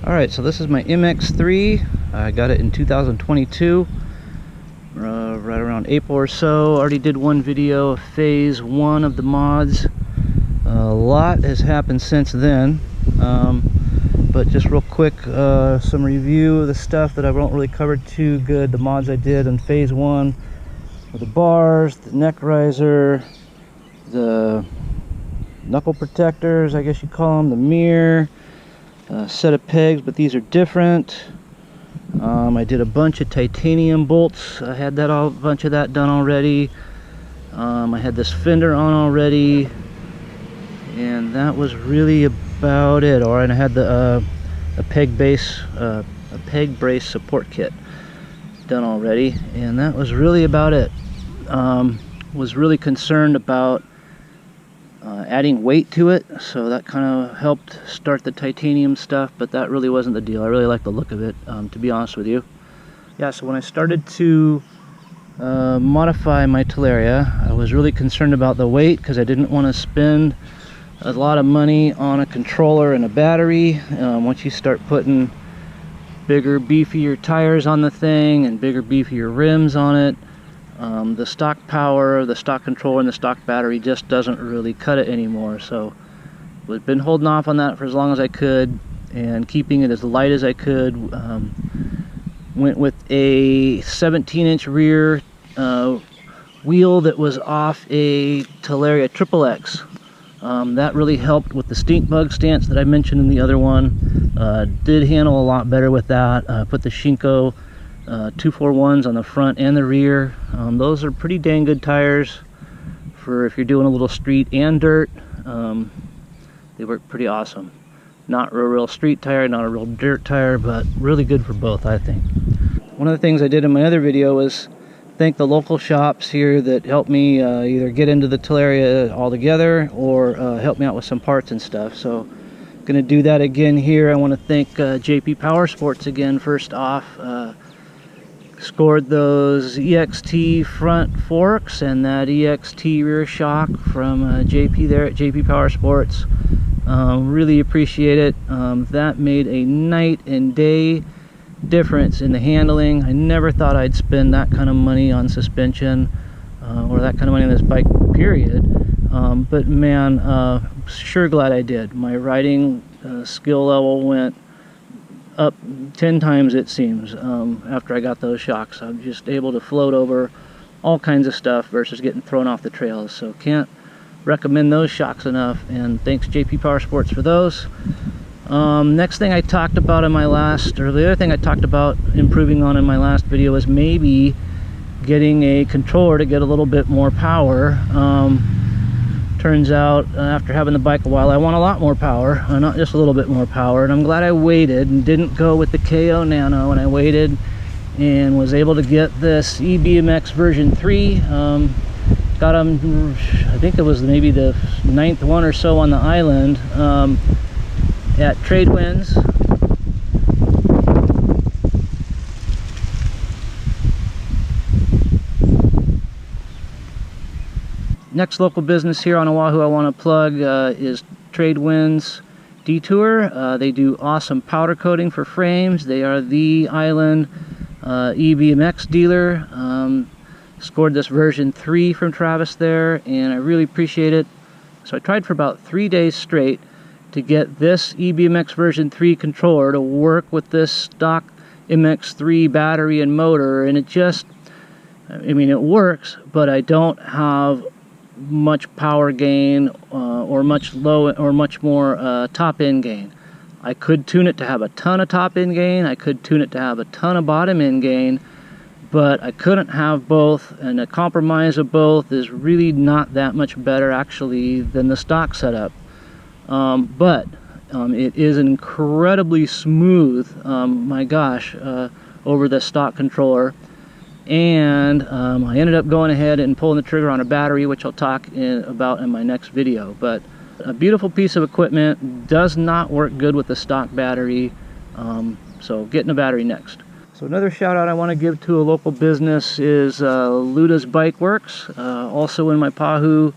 Alright, so this is my MX3. I got it in 2022, right around April or so. Already did one video of phase 1 of the mods. A lot has happened since then, but just real quick, some review of the stuff that I won't really cover too good. The mods I did in phase 1 with the bars, the neck riser, the knuckle protectors, I guess you call them, the mirror, set of pegs, but these are different. I did a bunch of titanium bolts. I had that a bunch of that done already. I had this fender on already, and that was really about it. All right, I had the a peg brace support kit done already, and that was really about it. Was really concerned about adding weight to it, so that kind of helped start the titanium stuff, but that really wasn't the deal. I really like the look of it, to be honest with you. Yeah, so when I started to modify my Talaria, I was really concerned about the weight because I didn't want to spend a lot of money on a controller and a battery. Once you start putting bigger, beefier tires on the thing and bigger, beefier rims on it, the stock power, the stock controller, and the stock battery just doesn't really cut it anymore. So I've been holding off on that for as long as I could and keeping it as light as I could. Went with a 17-inch rear wheel that was off a Talaria XXX. That really helped with the stink bug stance that I mentioned in the other one. Did handle a lot better with that. Put the Shinko 241s on the front and the rear. Those are pretty dang good tires for if you're doing a little street and dirt. They work pretty awesome. Not a real street tire, not a real dirt tire, but really good for both, I think. One of the things I did in my other video was thank the local shops here that helped me either get into the Talaria altogether or help me out with some parts and stuff. So gonna do that again here. I want to thank JP Power Sports again first off. Scored those EXT front forks and that EXT rear shock from JP there at JP Power Sports. Really appreciate it. That made a night and day difference in the handling. I never thought I'd spend that kind of money on suspension or that kind of money on this bike, period. But man, sure glad I did. My riding skill level went up 10 times, it seems, after I got those shocks. I'm just able to float over all kinds of stuff versus getting thrown off the trails. So can't recommend those shocks enough, and thanks JP Power Sports for those. Next thing I talked about in my last, or the other thing I talked about improving on in my last video was maybe getting a controller to get a little bit more power. Turns out after having the bike a while, I want a lot more power, not just a little bit more power, and I'm glad I waited and didn't go with the KO Nano, and I waited and was able to get this EMoto-X version 3. Got them, I think it was maybe the 9th one or so on the island at Tradewinds. Next local business here on Oahu I want to plug is Tradewinds Detour. They do awesome powder coating for frames. They are the island EMoto-X dealer. Scored this version 3 from Travis there, and I really appreciate it. So I tried for about 3 days straight to get this EMoto-X version 3 controller to work with this stock MX3 battery and motor, and it just, I mean, it works, but I don't have much power gain or much more top end gain. I could tune it to have a ton of top end gain, I could tune it to have a ton of bottom end gain, but I couldn't have both, and a compromise of both is really not that much better actually than the stock setup. But it is incredibly smooth, my gosh, over the stock controller. And I ended up going ahead and pulling the trigger on a battery, which I'll talk about in my next video. But a beautiful piece of equipment, does not work good with the stock battery, so getting a battery next. So another shout out I want to give to a local business is Luda'z Bike Works, also in my Pahu,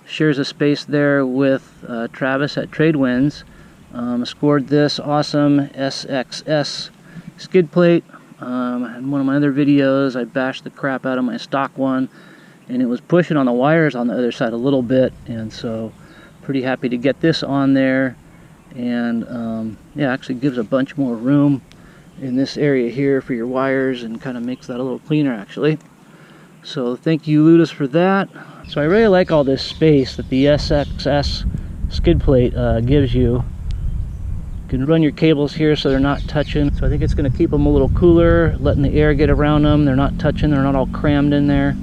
shares a space there with Travis at Tradewinds. Scored this awesome SXS skid plate. In one of my other videos, I bashed the crap out of my stock one, and it was pushing on the wires on the other side a little bit, and so pretty happy to get this on there. And yeah, actually gives a bunch more room in this area here for your wires, and kind of makes that a little cleaner actually. So thank you, Luda'z, for that. So I really like all this space that the SXS skid plate gives you. You can run your cables here so they're not touching. So I think it's going to keep them a little cooler, letting the air get around them. They're not touching, they're not all crammed in there.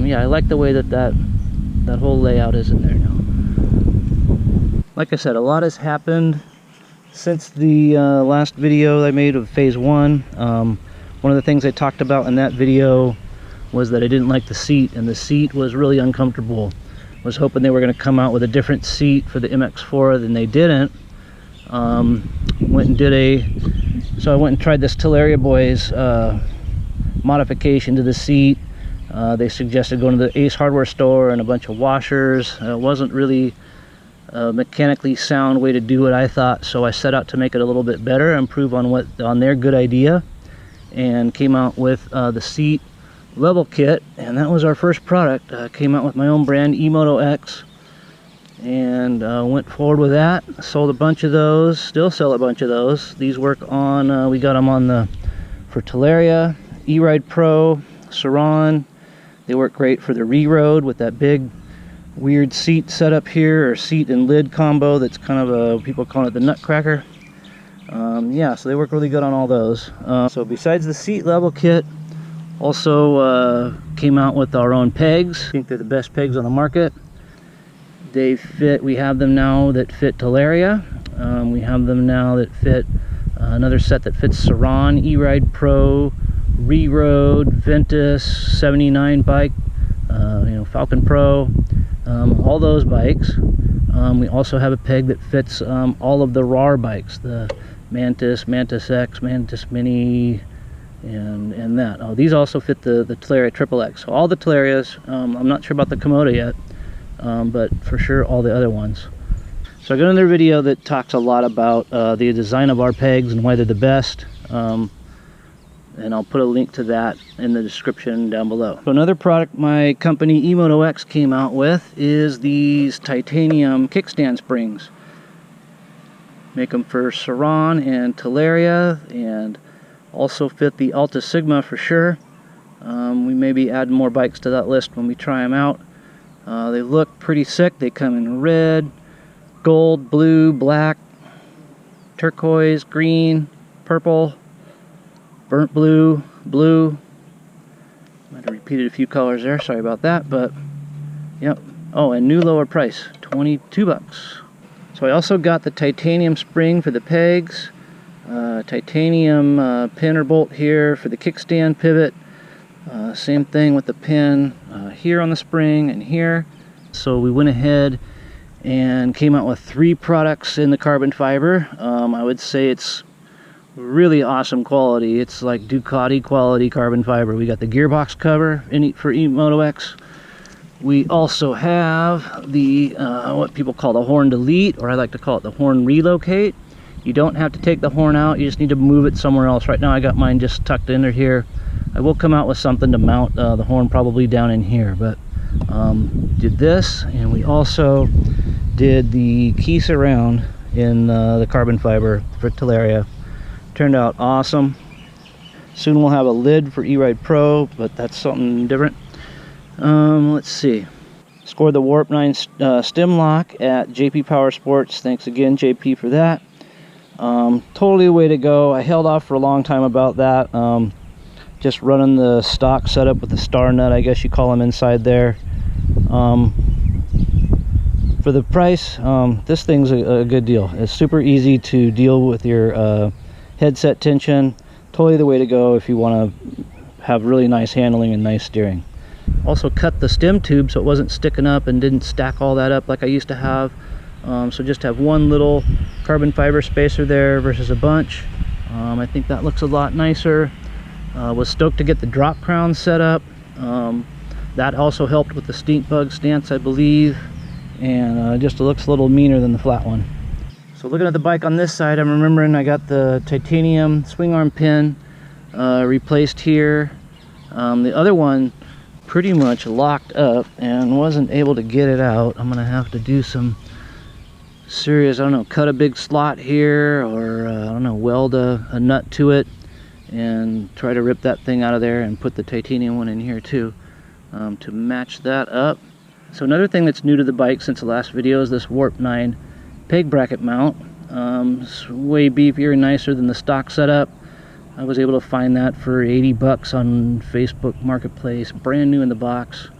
Yeah, I like the way that whole layout is in there now. Like I said, a lot has happened since the last video I made of phase 1. One of the things I talked about in that video was that I didn't like the seat, and the seat was really uncomfortable. I was hoping they were going to come out with a different seat for the MX4 than they didn't. So I went and tried this Talaria boys modification to the seat. They suggested going to the Ace hardware store and a bunch of washers. It wasn't really a mechanically sound way to do it, I thought, so I set out to make it a little bit better, improve on their good idea, and came out with the seat level kit, and that was our first product. Came out with my own brand, EMoto-X, and went forward with that. Sold a bunch of those, still sell a bunch of those. These work on, we got them on for Talaria, E-Ride Pro, Saran. They work great for the re-road with that big weird seat setup here, or seat and lid combo that's kind of people call it the nutcracker. Yeah, so they work really good on all those. So besides the seat level kit, also came out with our own pegs. I think they're the best pegs on the market. They fit, we have them now that fit Talaria. We have them now that fit another set that fits Saran, E-Ride Pro, Re-Road, Ventus, 79 bike, Falcon Pro, all those bikes. We also have a peg that fits all of the RAR bikes, the Mantis, Mantis X, Mantis Mini, and that. Oh, these also fit the Talaria XXX. So all the Talarias. I'm not sure about the Komodo yet, but for sure all the other ones. So I got another video that talks a lot about the design of our pegs and why they're the best. And I'll put a link to that in the description down below. So another product my company EMoto-X came out with is these titanium kickstand springs. Make them for Saran and Talaria, and also fit the Alta Sigma for sure. We may be adding more bikes to that list when we try them out. They look pretty sick. They come in red, gold, blue, black, turquoise, green, purple, burnt blue, blue. Might have repeated a few colors there, sorry about that, but yep. Oh, and new lower price, 22 bucks. So I also got the titanium spring for the pegs, titanium pin or bolt here for the kickstand pivot. Same thing with the pin here on the spring and here. So we went ahead and came out with 3 products in the carbon fiber. I would say it's really awesome quality. It's like Ducati quality carbon fiber. We got the gearbox cover for EMoto-X. We also have the what people call the horn delete, or I like to call it the horn relocate. You don't have to take the horn out, you just need to move it somewhere else. Right now I got mine just tucked under here. I will come out with something to mount the horn probably down in here, but did this, and we also did the key surround in the carbon fiber for Talaria. Turned out awesome. Soon we'll have a lid for E-Ride Pro, but that's something different. Let's see. Scored the Warp 9 stem lock at JP Power Sports. Thanks again, JP, for that. Totally a way to go. I held off for a long time about that. Just running the stock setup with the star nut, I guess you call them, inside there. For the price, this thing's a good deal. It's super easy to deal with your headset tension. Totally the way to go if you want to have really nice handling and nice steering. Also cut the stem tube so it wasn't sticking up and didn't stack all that up like I used to have. So just have one little carbon fiber spacer there versus a bunch. I think that looks a lot nicer. Was stoked to get the drop crown set up. That also helped with the stink bug stance, I believe, and just looks a little meaner than the flat one. So looking at the bike on this side, I'm remembering I got the titanium swing arm pin replaced here. The other one pretty much locked up and wasn't able to get it out. I'm gonna have to do some serious, I don't know, cut a big slot here, or I don't know, weld a nut to it and try to rip that thing out of there and put the titanium one in here too, to match that up. So another thing that's new to the bike since the last video is this Warp 9 peg bracket mount. It's way beefier and nicer than the stock setup. I was able to find that for 80 bucks on Facebook Marketplace, brand new in the box.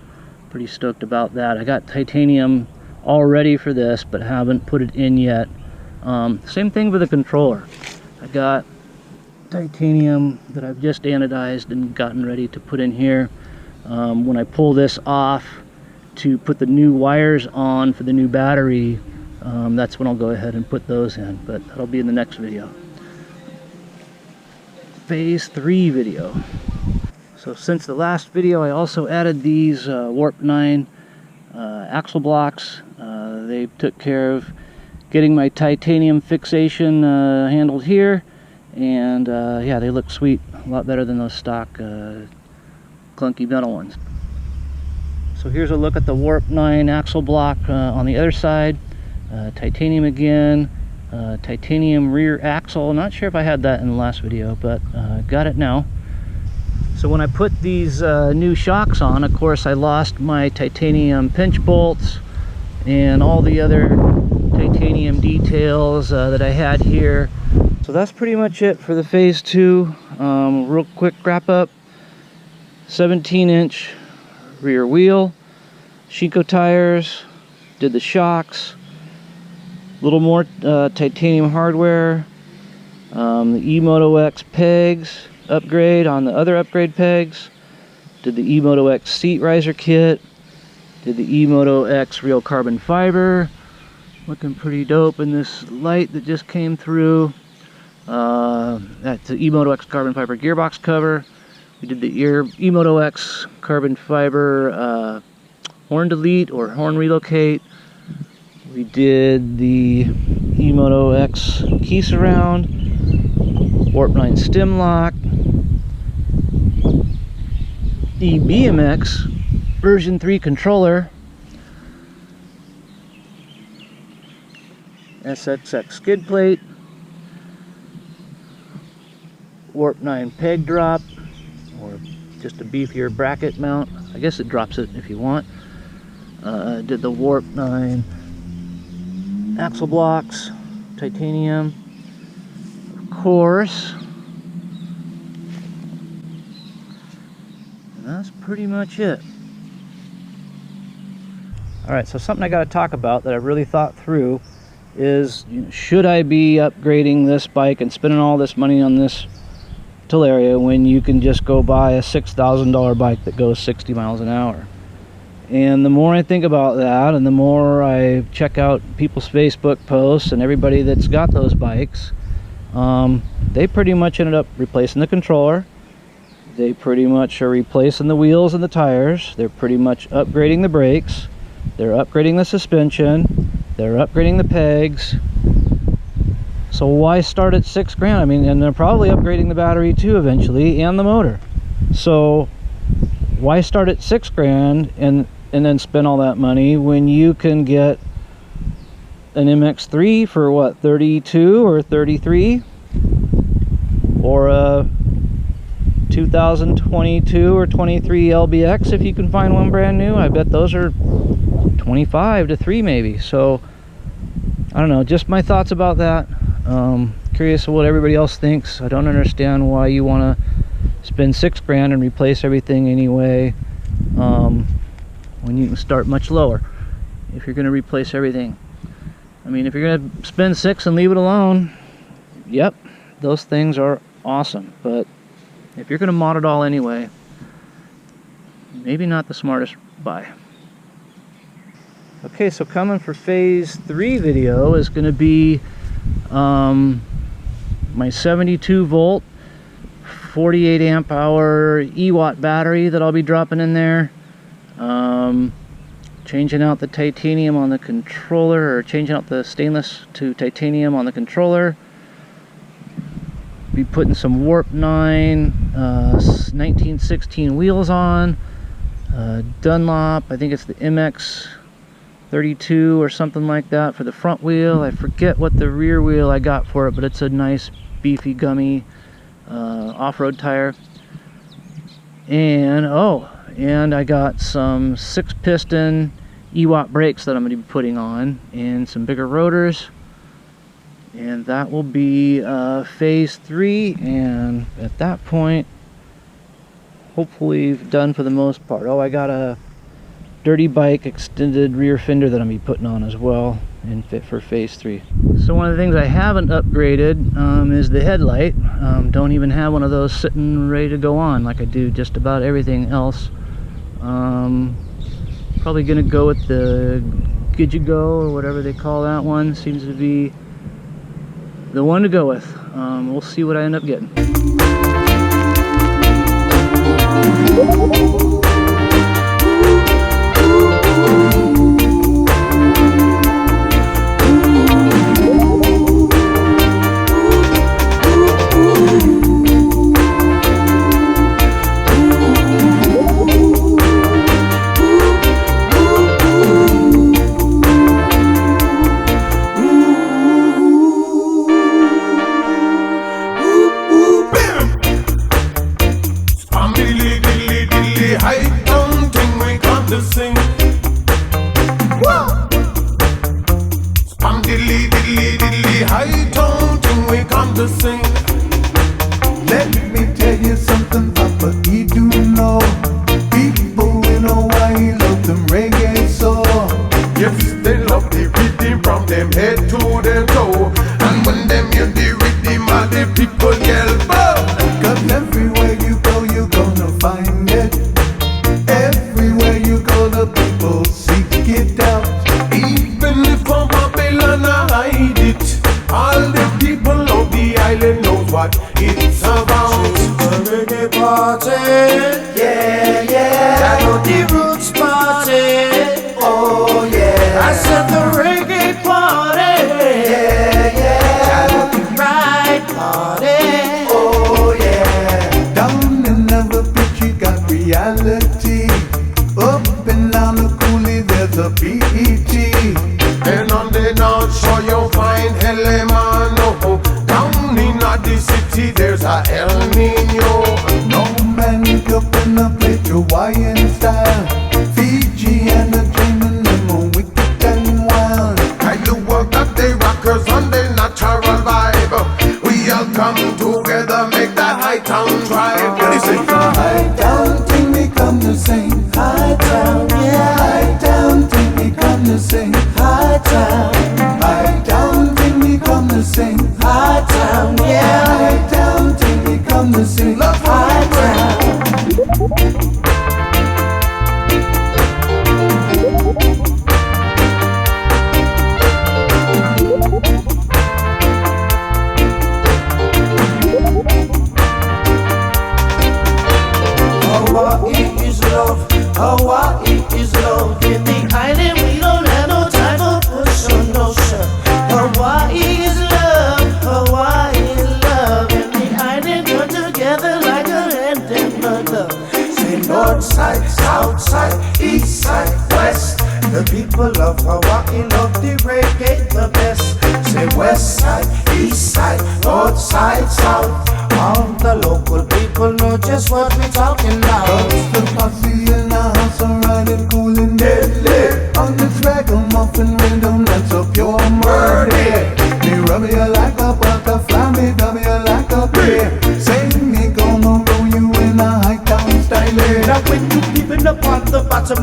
Pretty stoked about that. I got titanium all ready for this, but haven't put it in yet. Same thing with the controller. I got titanium that I've just anodized and gotten ready to put in here. When I pull this off to put the new wires on for the new battery, that's when I'll go ahead and put those in, but that'll be in the next video. Phase 3 video. So since the last video, I also added these Warp 9 axle blocks. They took care of getting my titanium fixation handled here, and yeah, they look sweet, a lot better than those stock clunky metal ones. So here's a look at the Warp 9 axle block on the other side. Titanium again, titanium rear axle. Not sure if I had that in the last video, but got it now. So when I put these new shocks on, of course I lost my titanium pinch bolts and all the other titanium details that I had here. So that's pretty much it for the phase 2. Real quick wrap up. 17-inch rear wheel, Shinko tires, did the shocks, a little more titanium hardware, the EMoto-X pegs upgrade on the other upgrade pegs, did the EMoto-X seat riser kit, did the EMoto-X real carbon fiber, looking pretty dope in this light that just came through. That's the EMoto-X carbon fiber gearbox cover. We did the EMoto-X carbon fiber horn delete or horn relocate. We did the EMoto-X key surround, Warp 9 stem lock, the BMX version 3 controller, SXX skid plate, Warp 9 peg drop, or just a beefier bracket mount. I guess it drops it if you want. Did the Warp 9 axle blocks, titanium, of course. And that's pretty much it. Alright, so something I got to talk about that I've really thought through is, you know, should I be upgrading this bike and spending all this money on this Talaria when you can just go buy a $6,000 bike that goes 60 miles an hour? And the more I think about that, and the more I check out people's Facebook posts and everybody that's got those bikes, they pretty much ended up replacing the controller. They pretty much are replacing the wheels and the tires. They're pretty much upgrading the brakes. They're upgrading the suspension. They're upgrading the pegs. So why start at $6 grand? I mean, and they're probably upgrading the battery too eventually, and the motor. So why start at $6 grand and then spend all that money when you can get an MX3 for what, 32 or 33, or a 2022 or 23 LBX if you can find one brand new? I bet those are 25 to 3 maybe. So I don't know, just my thoughts about that. Curious what everybody else thinks. I don't understand why you want to spend $6 grand and replace everything anyway, when you can start much lower if you're going to replace everything. I mean, if you're going to spend $6 and leave it alone, yep, those things are awesome. But if you're going to mod it all anyway, maybe not the smartest buy. Okay, so coming for phase 3 video is going to be my 72 volt 48 amp hour E-Watt battery that I'll be dropping in there. changing out the titanium on the controller, or changing out the stainless to titanium on the controller. Be putting some Warp 9 1916 wheels on. Dunlop, I think it's the MX32 or something like that for the front wheel. I forget what the rear wheel I got for it, but it's a nice beefy gummy off-road tire. And and I got some 6-piston EWAT brakes that I'm going to be putting on, and some bigger rotors, and that will be phase 3, and at that point hopefully done for the most part. I got a dirty bike extended rear fender that I'm going to be putting on as well, and fit for phase 3. So one of the things I haven't upgraded is the headlight. Don't even have one of those sitting ready to go on like I do just about everything else. Probably gonna go with the Gijigo or whatever they call that one. Seems to be the one to go with. We'll see what I end up getting.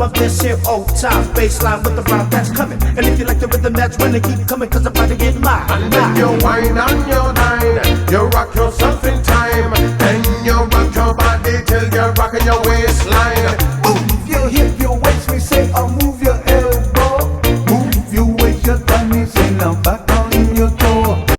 Of this here old time baseline with the rhyme that's coming. And if you like the rhythm that's when keep coming, cause I'm about to get mine. And then you whine and you dine, you rock yourself in time, then you